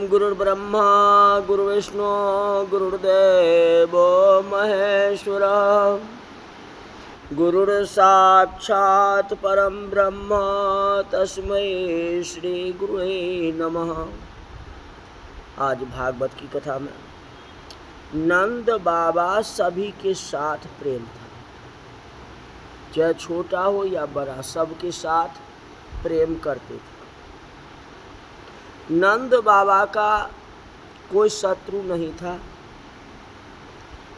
गुरुर्ब्रह्मा गुरुर्विष्णु गुरुर्देवो महेश्वरः गुरुर्साक्षात् परम ब्रह्म तस्मै श्री गुरुवे नमः। आज भागवत की कथा में नंद बाबा सभी के साथ प्रेम था, चाहे छोटा हो या बड़ा, सबके साथ प्रेम करते थे। नंद बाबा का कोई शत्रु नहीं था।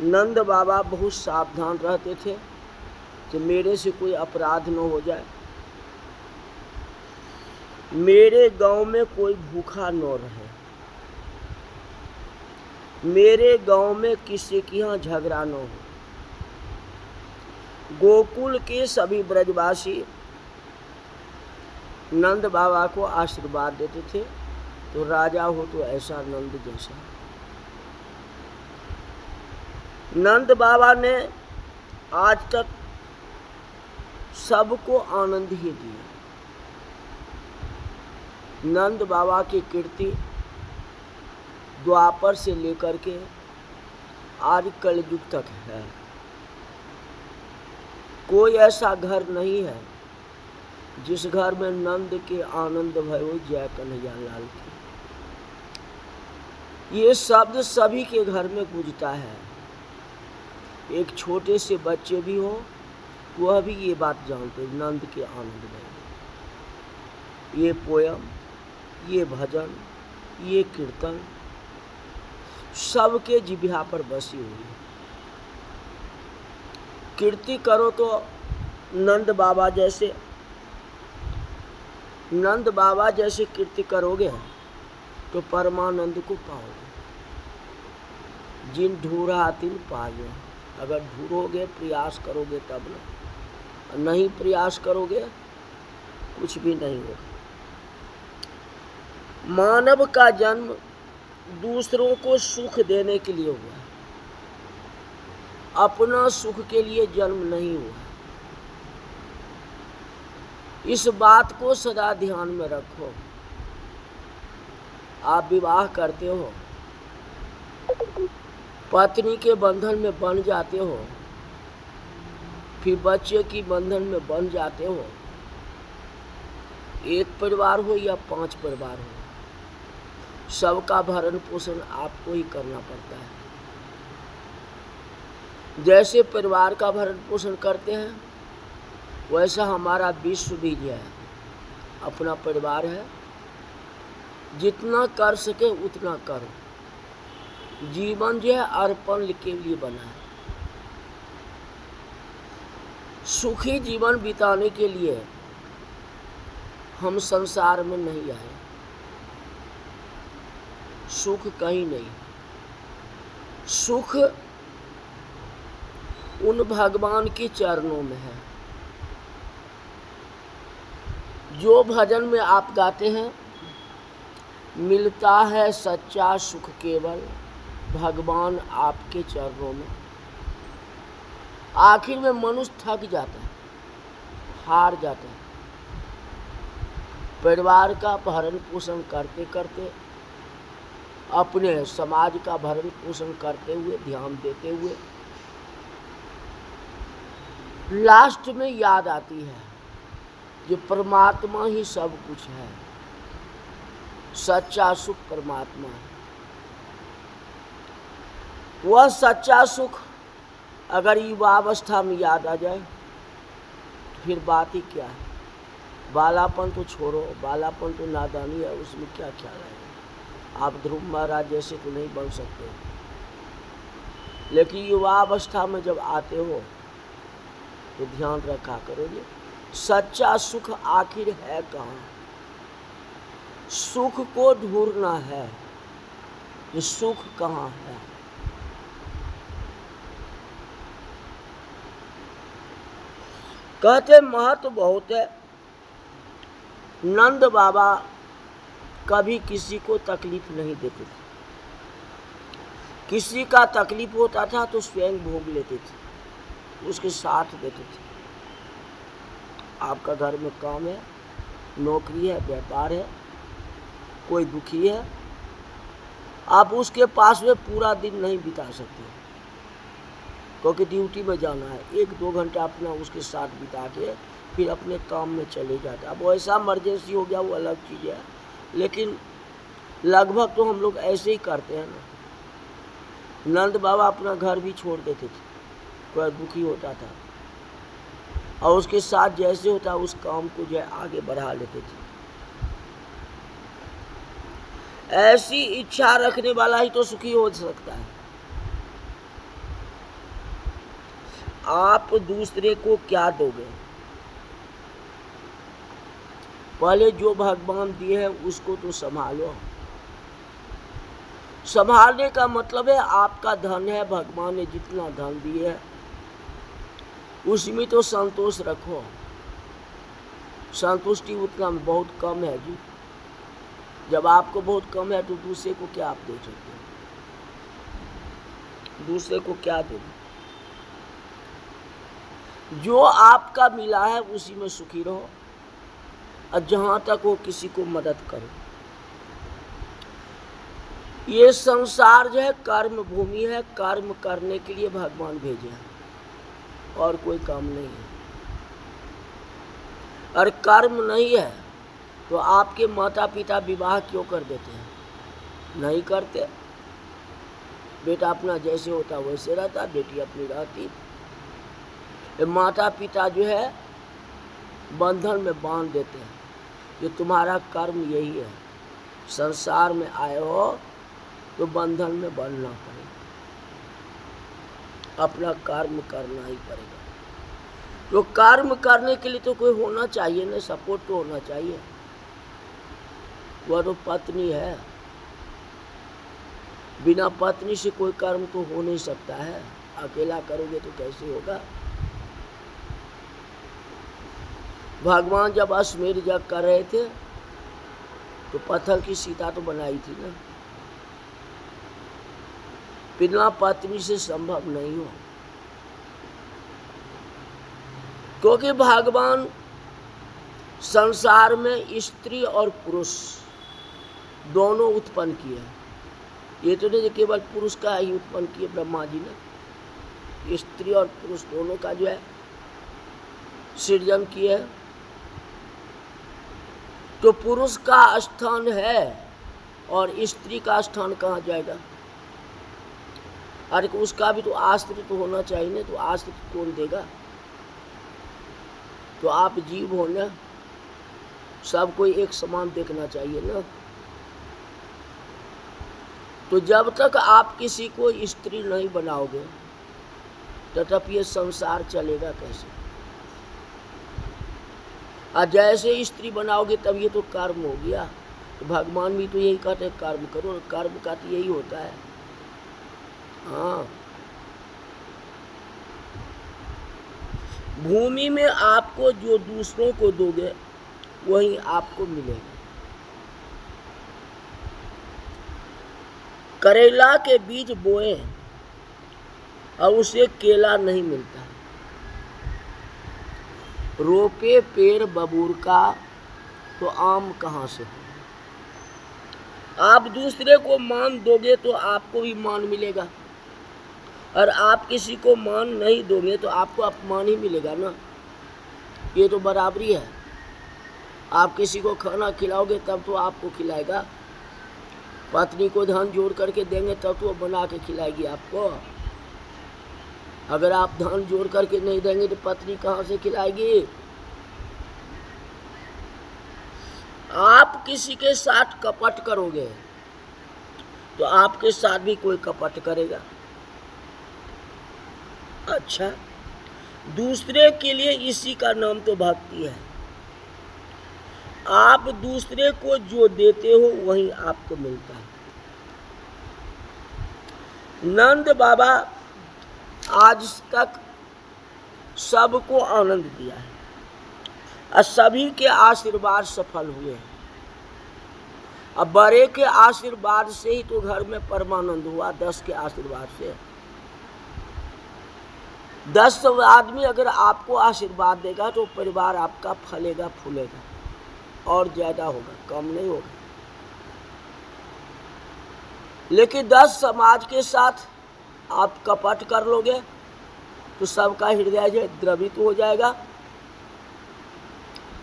नंद बाबा बहुत सावधान रहते थे कि मेरे से कोई अपराध न हो जाए, मेरे गांव में कोई भूखा न रहे, मेरे गांव में किसी के यहाँ झगड़ा न हो। गोकुल के सभी ब्रजवासी नंद बाबा को आशीर्वाद देते थे, तो राजा हो तो ऐसा नंद जैसा। नंद बाबा ने आज तक सबको आनंद ही दिया। नंद बाबा की कीर्ति द्वापर से लेकर के आज कलयुग तक है। कोई ऐसा घर नहीं है जिस घर में नंद के आनंद भयो जय कन्हैया लाल की। ये शब्द सभी के घर में गूंजता है। एक छोटे से बच्चे भी हो, वह भी ये बात जानते, नंद के आनंद में। ये पोयम, ये भजन, ये कीर्तन सबके जिह्वा पर बसी हुई है। कीर्ति करो तो नंद बाबा जैसे कीर्ति करोगे तो परमानंद को पाओगे। जिन ढूंढा तिन पायो। अगर ढूंढोगे, प्रयास करोगे तब ना, नहीं प्रयास करोगे कुछ भी नहीं होगा। मानव का जन्म दूसरों को सुख देने के लिए हुआ, अपना सुख के लिए जन्म नहीं हुआ। इस बात को सदा ध्यान में रखो। आप विवाह करते हो, पत्नी के बंधन में बंध जाते हो, फिर बच्चे की बंधन में बंध जाते हो। एक परिवार हो या 5 परिवार हो, सबका भरण पोषण आपको ही करना पड़ता है। जैसे परिवार का भरण पोषण करते हैं, वैसा हमारा विश्व भी है, अपना परिवार है। जितना कर सके उतना करो। जीवन जो है अर्पण के लिए बना है। सुखी जीवन बिताने के लिए हम संसार में नहीं आए। सुख कहीं नहीं। सुख उन भगवान के चरणों में है। जो भजन में आप गाते हैं, मिलता है सच्चा सुख केवल भगवान आपके चरणों में। आखिर में मनुष्य थक जाता है, हार जाता है। परिवार का भरण पोषण करते करते, अपने समाज का भरण पोषण करते हुए, ध्यान देते हुए, लास्ट में याद आती है कि परमात्मा ही सब कुछ है। सच्चा सुख परमात्मा है। वह सच्चा सुख अगर युवावस्था में याद आ जाए तो फिर बात ही क्या है। बालापन तो छोड़ो, बालापन तो नादानी है, उसमें क्या ख्याल है। आप ध्रुव महाराज जैसे तो नहीं बन सकते, लेकिन युवावस्था में जब आते हो तो ध्यान रखा करोगे सच्चा सुख आखिर है कहाँ। सुख को ढूंढना है कि सुख कहाँ है। कहते महत्व बहुत है। नंद बाबा कभी किसी को तकलीफ नहीं देते थे। किसी का तकलीफ होता था तो स्वयं भोग लेते थे, उसके साथ देते थे। आपका घर में काम है, नौकरी है, व्यापार है, कोई दुखी है, आप उसके पास में पूरा दिन नहीं बिता सकते, क्योंकि ड्यूटी में जाना है। 1-2 घंटा अपना उसके साथ बिता के फिर अपने काम में चले जाते। अब ऐसा इमरजेंसी हो गया वो अलग चीज़ है, लेकिन लगभग तो हम लोग ऐसे ही करते हैं ना। नंद बाबा अपना घर भी छोड़ देते थे, कोई दुखी होता था और उसके साथ जैसे होता उस काम को जो है आगे बढ़ा लेते थे। ऐसी इच्छा रखने वाला ही तो सुखी हो सकता है। आप दूसरे को क्या दोगे? पहले जो भगवान दिए हैं उसको तो संभालो। संभालने का मतलब है आपका धन है, भगवान ने जितना धन दिए है उसमें तो संतोष रखो। संतुष्टि उतना बहुत कम है जी। जब आपको बहुत कम है तो दूसरे को क्या आप दे सकते हो? दूसरे को क्या दोगे? जो आपका मिला है उसी में सुखी रहो और जहाँ तक हो किसी को मदद करो। ये संसार जो है कर्म भूमि है, कर्म करने के लिए भगवान भेजे हैं और कोई काम नहीं है। और कर्म नहीं है तो आपके माता पिता विवाह क्यों कर देते हैं? नहीं करते। बेटा अपना जैसे होता वैसे रहता, बेटी अपनी रहती। माता पिता जो है बंधन में बांध देते हैं। जो तुम्हारा कर्म यही है, संसार में आए हो तो बंधन में बंधना पड़ेगा, अपना कर्म करना ही पड़ेगा। तो कर्म करने के लिए तो कोई होना चाहिए ना, सपोर्ट तो होना चाहिए। वह तो पत्नी है, बिना पत्नी से कोई कर्म तो हो नहीं सकता है। अकेला करोगे तो कैसे होगा? भगवान जब अश्वमेध यज्ञ कर रहे थे तो पत्थर की सीता तो बनाई थी ना, बिना पत्नी से संभव नहीं हो। क्योंकि भगवान संसार में स्त्री और पुरुष दोनों उत्पन्न किए। ये तो नहीं केवल पुरुष का ही उत्पन्न किए ब्रह्मा जी ने, स्त्री और पुरुष दोनों का जो है सृजन किए। तो पुरुष का स्थान है और स्त्री का स्थान कहाँ जाएगा? अरे उसका भी तो आश्रित तो होना चाहिए ना, तो आश्रित कौन देगा? तो आप जीव हो ना, सबको एक समान देखना चाहिए ना। तो जब तक आप किसी को स्त्री नहीं बनाओगे तब ये संसार चलेगा कैसे? और जैसे स्त्री बनाओगे तब ये तो कर्म हो गया। तो भगवान भी तो यही कहते हैं कर्म करो, कर्म का तो यही होता है। हाँ, भूमि में आपको जो दूसरों को दोगे वही आपको मिलेगा। करेला के बीज बोए और उसे केला नहीं मिलता, रोपे पेड़ बबूर का तो आम कहाँ से हो? आप दूसरे को मान दोगे तो आपको भी मान मिलेगा, और आप किसी को मान नहीं दोगे तो आपको अपमान ही मिलेगा ना। ये तो बराबरी है। आप किसी को खाना खिलाओगे तब तो आपको खिलाएगा। पत्नी को धन जोड़ करके देंगे तब तो वो बना के खिलाएगी आपको। अगर आप धन जोड़ करके नहीं देंगे तो पत्नी कहाँ से खिलाएगी? आप किसी के साथ कपट करोगे तो आपके साथ भी कोई कपट करेगा। अच्छा, दूसरे के लिए इसी का नाम तो भक्ति है। आप दूसरे को जो देते हो वही आपको मिलता है। नंद बाबा आज तक सबको आनंद दिया है और सभी के आशीर्वाद सफल हुए हैं। अब बड़े के आशीर्वाद से ही तो घर में परमानंद हुआ, 10 के आशीर्वाद से। 10 आदमी अगर आपको आशीर्वाद देगा तो परिवार आपका फलेगा फूलेगा और ज्यादा होगा, कम नहीं होगा। लेकिन 10 समाज के साथ आप कपट कर लोगे तो सबका हृदय जो द्रवित हो जाएगा,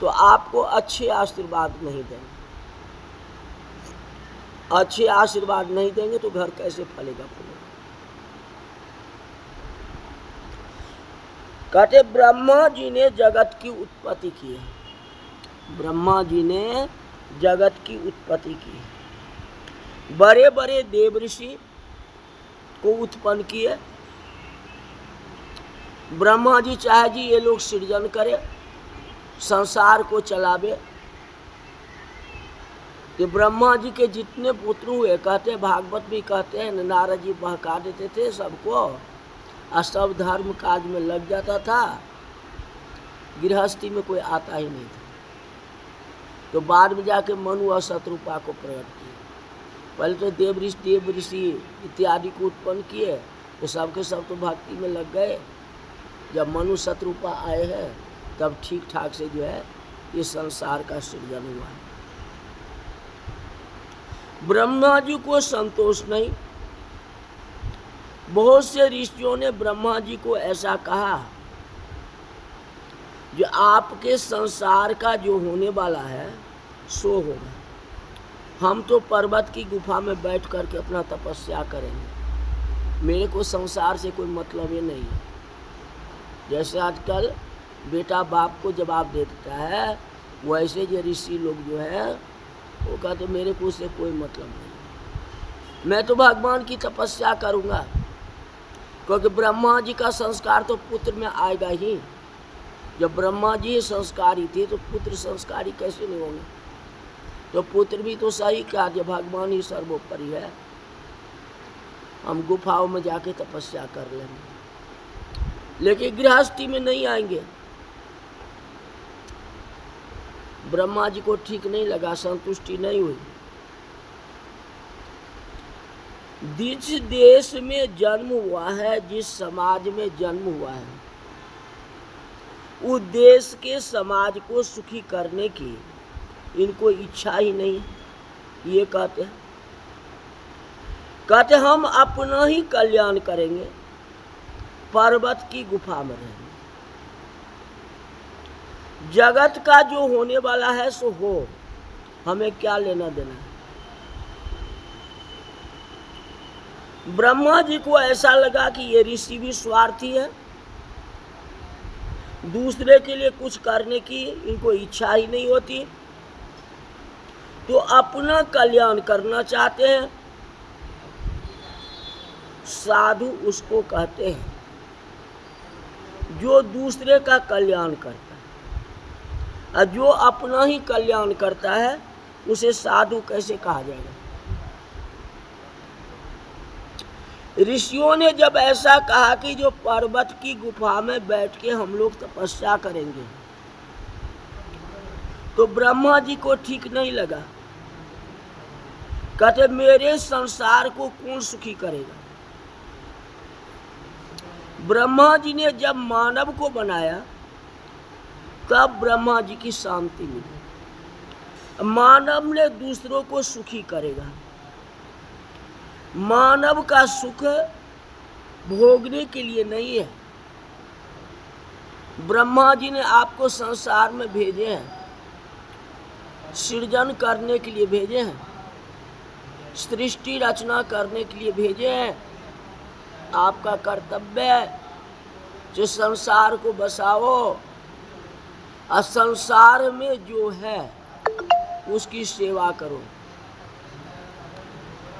तो आपको अच्छे आशीर्वाद नहीं देंगे। अच्छे आशीर्वाद नहीं देंगे तो घर कैसे फलेगा फूलेगा। कहते ब्रह्मा जी ने जगत की उत्पत्ति की है। ब्रह्मा जी ने जगत की उत्पत्ति की है। बड़े बड़े देव ऋषि को उत्पन्न किए। ब्रह्मा जी चाहे जी ये लोग सृजन करे, संसार को चलावे। कि ब्रह्मा जी के जितने पुत्र हुए, कहते भागवत भी कहते हैं, नारद जी बहका देते थे सबको और सब धर्म काज में लग जाता था, गृहस्थी में कोई आता ही नहीं था। तो बाद में जाके मनु और शत्रुपा को प्रकट किए। पहले तो देव ऋषि इत्यादि को उत्पन्न किए, तो सबके सब तो भक्ति में लग गए। जब मनु शत्रुपा आए हैं तब ठीक ठाक से जो है ये संसार का सृजन हुआ है। ब्रह्मा जी को संतोष नहीं। बहुत से ऋषियों ने ब्रह्मा जी को ऐसा कहा, जो आपके संसार का जो होने वाला है सो होगा। हम तो पर्वत की गुफा में बैठ करके अपना तपस्या करेंगे, मेरे को संसार से कोई मतलब ही नहीं है। जैसे आजकल बेटा बाप को जवाब दे देता है, वैसे जो ऋषि लोग जो है वो कहते मेरे को उससे कोई मतलब नहीं, मैं तो भगवान की तपस्या करूँगा। क्योंकि ब्रह्मा जी का संस्कार तो पुत्र में आएगा ही। जब ब्रह्मा जी संस्कारी थे तो पुत्र संस्कारी कैसे नहीं होंगे। तो पुत्र भी तो सही कहा, जब भगवान ही सर्वोपरि है, हम गुफाओं में जाके तपस्या कर लेंगे, लेकिन गृहस्थी में नहीं आएंगे। ब्रह्मा जी को ठीक नहीं लगा, संतुष्टि नहीं हुई। जिस देश में जन्म हुआ है, जिस समाज में जन्म हुआ है, उस देश के समाज को सुखी करने की इनको इच्छा ही नहीं। ये कहते हम अपना ही कल्याण करेंगे, पर्वत की गुफा में रहेंगे। जगत का जो होने वाला है सो हो, हमें क्या लेना देना है। ब्रह्मा जी को ऐसा लगा कि ये ऋषि भी स्वार्थी है, दूसरे के लिए कुछ करने की इनको इच्छा ही नहीं होती, तो अपना कल्याण करना चाहते हैं। साधु उसको कहते हैं जो दूसरे का कल्याण करता है, और जो अपना ही कल्याण करता है उसे साधु कैसे कहा जाएगा। ऋषियों ने जब ऐसा कहा कि जो पर्वत की गुफा में बैठ के हम लोग तपस्या करेंगे, तो ब्रह्मा जी को ठीक नहीं लगा। कहते मेरे संसार को कौन सुखी करेगा। ब्रह्मा जी ने जब मानव को बनाया तब ब्रह्मा जी की शांति मिली। मानव ने दूसरों को सुखी करेगा। मानव का सुख भोगने के लिए नहीं है। ब्रह्मा जी ने आपको संसार में भेजे हैं, सृजन करने के लिए भेजे हैं, सृष्टि रचना करने के लिए भेजे हैं। आपका कर्तव्य है जो संसार को बसाओ, और संसार में जो है उसकी सेवा करो।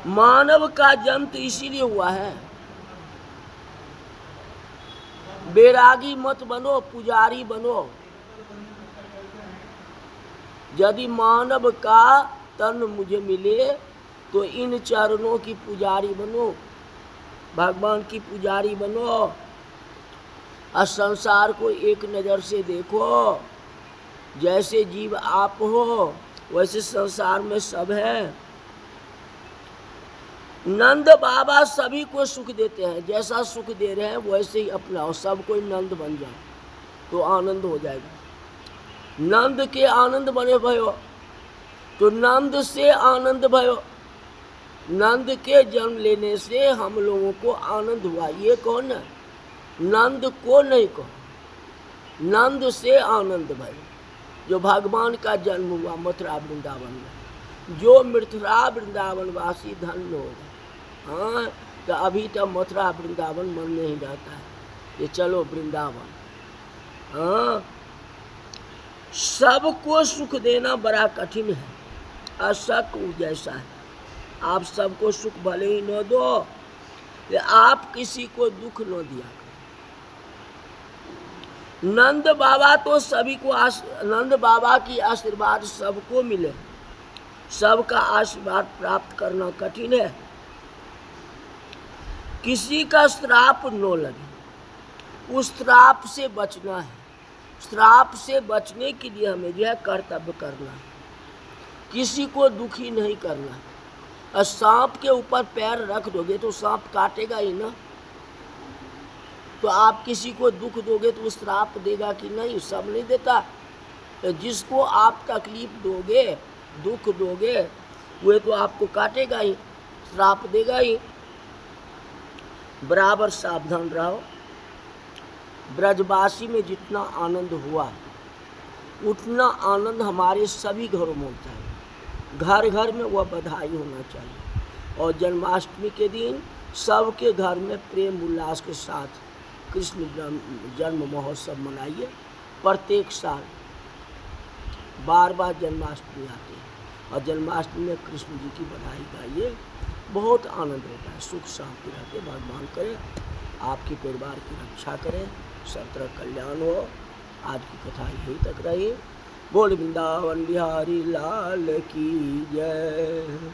मानव का जन्म तो इसीलिए हुआ है। बैरागी मत बनो, पुजारी बनो। यदि मानव का तन मुझे मिले तो इन चरणों की पुजारी बनो, भगवान की पुजारी बनो, और संसार को एक नज़र से देखो। जैसे जीव आप हो वैसे संसार में सब है। नंद बाबा सभी को सुख देते हैं, जैसा सुख दे रहे हैं वैसे ही अपनाओ, सब कोई नंद बन जाओ तो आनंद हो जाएगा। नंद के आनंद बने भयो तो नंद से आनंद भयो। नंद के जन्म लेने से हम लोगों को आनंद हुआ। ये कौन है? नंद को नहीं कहो, नंद से आनंद भाई, जो भगवान का जन्म हुआ मथुरा वृंदावन में। जो मथुरा वृंदावन वासी धन्य होगा। हाँ, तो अभी तो मथुरा वृंदावन मन नहीं रहता है, ये चलो वृंदावन। हाँ, सबको सुख देना बड़ा कठिन है, अशक जैसा है। आप सबको सुख भले ही न दो, आप किसी को दुख न दिया। नंद बाबा तो सभी को नंद बाबा की आशीर्वाद सबको मिले, सबका आशीर्वाद प्राप्त करना कठिन है। किसी का श्राप न लगे, उस श्राप से बचना है। श्राप से बचने के लिए हमें जो है कर्तव्य करना है, किसी को दुखी नहीं करना। और सांप के ऊपर पैर रख दोगे तो सांप काटेगा ही ना, तो आप किसी को दुख दोगे तो श्राप देगा कि नहीं? सब नहीं देता। तो जिसको आप तकलीफ दोगे, दुख दोगे, वह तो आपको काटेगा ही, श्राप देगा ही। बराबर सावधान रहो। ब्रजवासी में जितना आनंद हुआ उतना आनंद हमारे सभी घरों में होता है। घर घर में वह बधाई होना चाहिए। और जन्माष्टमी के दिन सबके घर में प्रेम उल्लास के साथ कृष्ण जन्म महोत्सव मनाइए। प्रत्येक साल बार बार जन्माष्टमी आती है और जन्माष्टमी में कृष्ण जी की बधाई गाइए, बहुत आनंद होता है, सुख शांति रहते। भगवान करे आपके परिवार की रक्षा करें, सब तरह कल्याण हो। आज की कथा यहीं तक रही। बोल वृंदावन बिहारी लाल की जय।